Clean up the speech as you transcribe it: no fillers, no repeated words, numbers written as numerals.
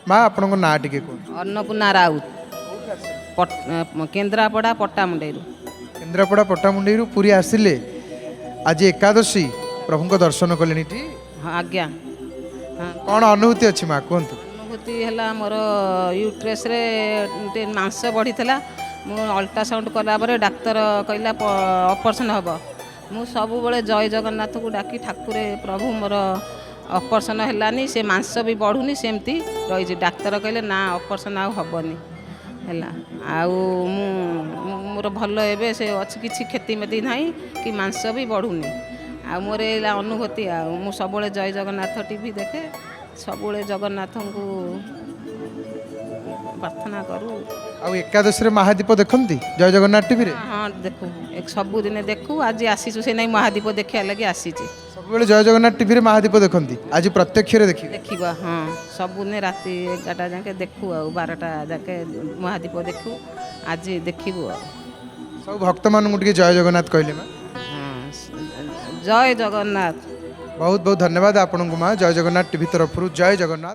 माँ आपण ना टिके कहूँ अन्नपूर्णा राउत केन्द्रापड़ा पट्टामुंडेरू। केन्द्रापड़ा पट्टामुंडी पुरी आसिले आज एकादशी प्रभु दर्शन कले हाँ आज्ञा। हाँ कौन अनुभूति अच्छी माँ कहतु अनुभूति है मोर यूट्रेस रे मांस बढ़ी मु अल्ट्रासाउंड कलापर डाक्तर कहला ऑपरेशन हम मु सब बड़े जय जगन्नाथ को डाकी ठाकुरे प्रभु मोर ऑपरेशन है से मांस भी बढ़ुनी सेमती रही डाक्तर कहले ना ऑपरेशन आउ हेनी है मोर भल ए से अच्छी किसी क्षति मेति ना कि मांस भी बढ़ुनी आ मोर अनुभूति मु सब जय जगन्नाथ टीवी देखे सब जगन्नाथ को प्रार्थना करूँ। आउ एकादशी रे महादीप देखती जय जगन्नाथ टीवी रे हाँ देखू एक सबुदिन देखू आज आसीचु से नहीं महादीप देखा लगे आसी सब जय जगन्नाथ टीवी रे महादीप देखती आज प्रत्यक्ष रे देखी देखा हाँ सबुदिन राति 11टा जाके देखू आ 12टा जाके महादीप देखू आज देखू सब भक्त मान जय जगन्नाथ कहले माँ हाँ जय जगन्नाथ। बहुत बहुत धन्यवाद आपन को माँ जय जगन्नाथ टीवी तरफ जय जगन्नाथ।